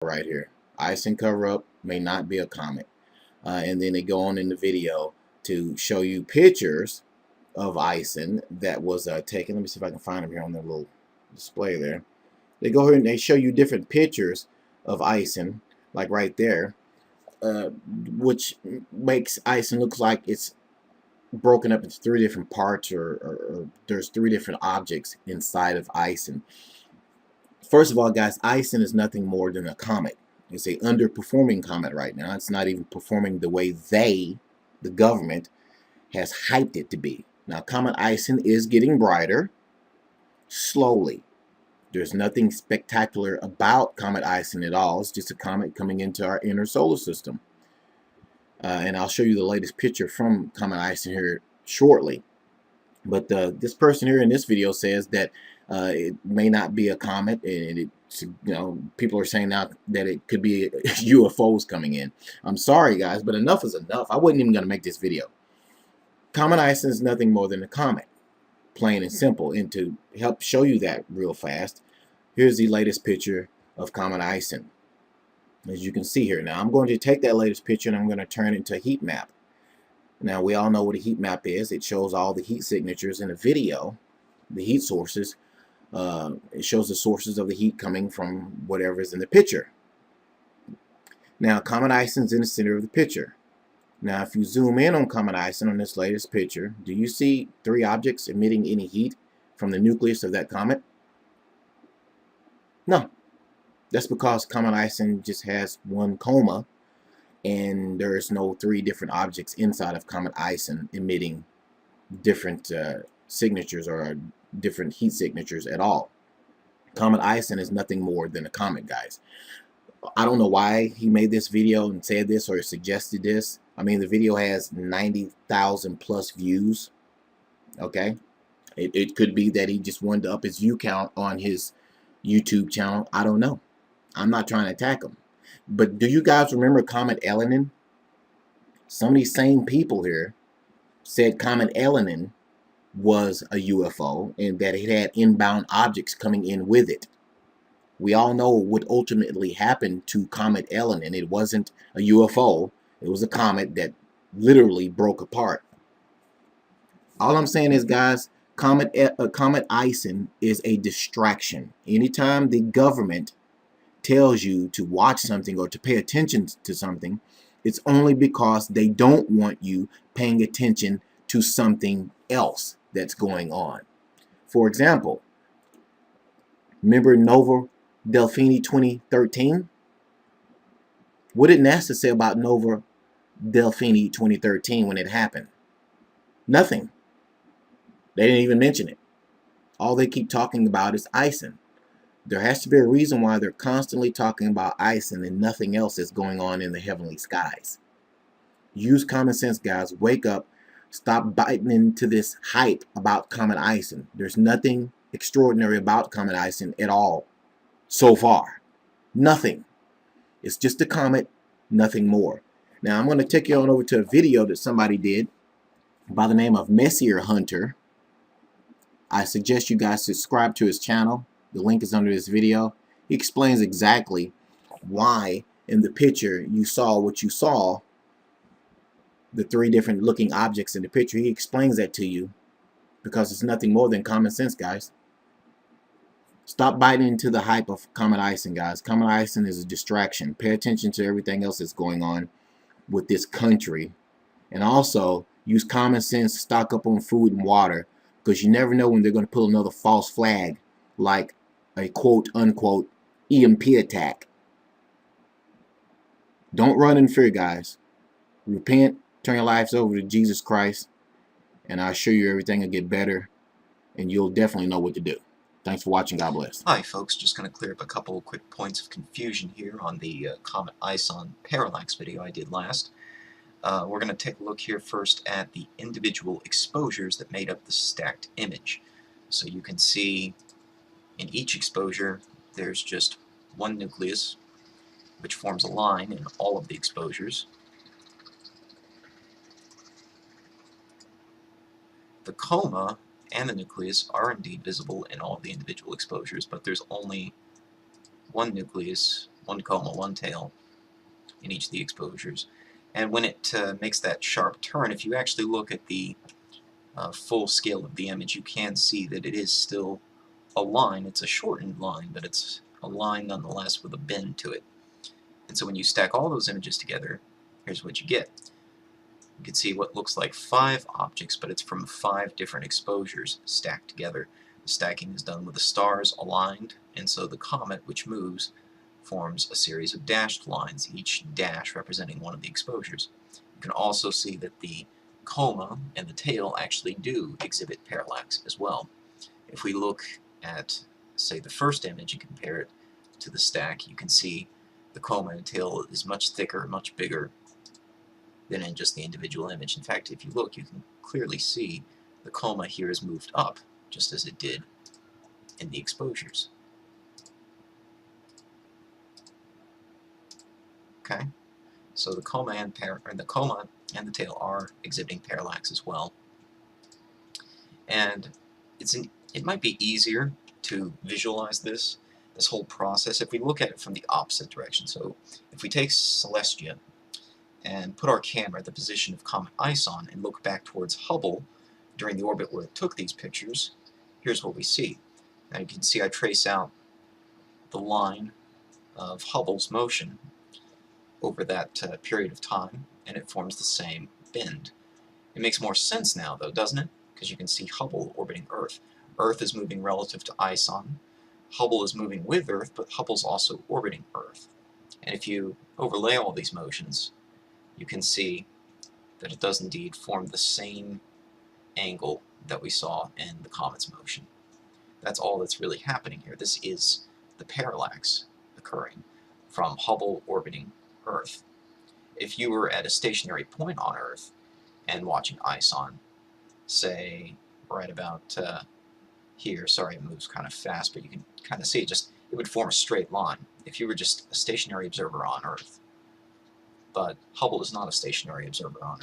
right here. Ison cover-up may not be a comet. And then they go on in the video to show you pictures of Ison that was taken. Let me see if I can find them here on the little display there. They go here and they show you different pictures of Ison, like right there, which makes Ison look like it's broken up into three different parts, or there's three different objects inside of Ison. First of all, guys, Ison is nothing more than a comet. It's a underperforming comet right now. It's not even performing the way the government, has hyped it to be. Now, Comet Ison is getting brighter slowly. There's nothing spectacular about Comet Ison at all. It's just a comet coming into our inner solar system. And I'll show you the latest picture from Comet Ison here shortly. But this person here in this video says that it may not be a comet, and people are saying now that it could be UFOs coming in. I'm sorry, guys, but enough is enough. I wasn't even going to make this video. Comet Ison is nothing more than a comet, plain and simple. And to help show you that real fast, here's the latest picture of Comet Ison. As you can see here, now I'm going to take that latest picture and I'm going to turn it into a heat map. Now, we all know what a heat map is. It shows all the heat signatures in a video, the heat sources. It shows the sources of the heat coming from whatever is in the picture. Now, Comet Ison's in the center of the picture. Now, if you zoom in on Comet Ison on this latest picture, do you see three objects emitting any heat from the nucleus of that comet? No. That's because Comet Ison just has one coma, and there's no three different objects inside of Comet Ison emitting different signatures or different heat signatures at all. Comet Ison is nothing more than a comet, guys. I don't know why he made this video and said this or suggested this. I mean, the video has 90,000 plus views. Okay, it could be that he just wanted to up his view count on his YouTube channel. I don't know. I'm not trying to attack him. But do you guys remember Comet Elenin? Some of these same people here said Comet Elenin was a UFO and that it had inbound objects coming in with it. We all know what ultimately happened to Comet Elenin. It wasn't a UFO. It was a comet that literally broke apart. All I'm saying is, guys, Comet Ison is a distraction. Anytime the government tells you to watch something or to pay attention to something, it's only because they don't want you paying attention to something else that's going on. For example, remember Nova Delphini 2013? What did NASA say about Nova Delphini 2013 when it happened? Nothing. They didn't even mention it. All they keep talking about is Ison. There has to be a reason why they're constantly talking about Ison and nothing else is going on in the heavenly skies. Use common sense, guys. Wake up. Stop biting into this hype about Comet Ison. There's nothing extraordinary about Comet Ison at all so far. Nothing. It's just a comet, nothing more. Now, I'm going to take you on over to a video that somebody did by the name of Messier Hunter. I suggest you guys subscribe to his channel. The link is under this video. He explains exactly why in the picture you saw what you saw, the three different looking objects in the picture. He explains that to you because it's nothing more than common sense, guys. Stop biting into the hype of Comet Ison, guys. Comet Ison is a distraction. Pay attention to everything else that's going on with this country. And also, use common sense, stock up on food and water, because you never know when they're going to pull another false flag, like a quote-unquote EMP attack. Don't run in fear, guys. Repent, turn your lives over to Jesus Christ, and I assure you everything will get better, and you'll definitely know what to do. Thanks for watching. God bless. Hi folks, just going to clear up a couple quick points of confusion here on the Comet Ison parallax video I did last. We're going to take a look here first at the individual exposures that made up the stacked image. So you can see in each exposure there's just one nucleus which forms a line in all of the exposures. The coma and the nucleus are indeed visible in all of the individual exposures, but there's only one nucleus, one coma, one tail in each of the exposures. And when it makes that sharp turn, if you actually look at the full scale of the image, you can see that it is still a line. It's a shortened line, but it's a line nonetheless with a bend to it. And so when you stack all those images together, here's what you get. You can see what looks like 5 objects, but it's from 5 different exposures stacked together. The stacking is done with the stars aligned, and so the comet, which moves, forms a series of dashed lines, each dash representing one of the exposures. You can also see that the coma and the tail actually do exhibit parallax as well. If we look at, say, the first image and compare it to the stack, you can see the coma and tail is much thicker, much bigger than in just the individual image. In fact, if you look, you can clearly see the coma here is moved up, just as it did in the exposures. Okay, so the coma and the tail are exhibiting parallax as well, and it might be easier to visualize this whole process if we look at it from the opposite direction. So if we take Celestia and put our camera at the position of Comet Ison and look back towards Hubble during the orbit where it took these pictures, here's what we see. Now you can see I trace out the line of Hubble's motion over that period of time, and it forms the same bend. It makes more sense now, though, doesn't it? Because you can see Hubble orbiting Earth. Earth is moving relative to Ison. Hubble is moving with Earth, but Hubble's also orbiting Earth. And if you overlay all these motions, you can see that it does indeed form the same angle that we saw in the comet's motion. That's all that's really happening here. This is the parallax occurring from Hubble orbiting Earth. If you were at a stationary point on Earth and watching Ison, say right about here, sorry it moves kind of fast, but you can kind of see it would form a straight line if you were just a stationary observer on Earth. But Hubble is not a stationary observer on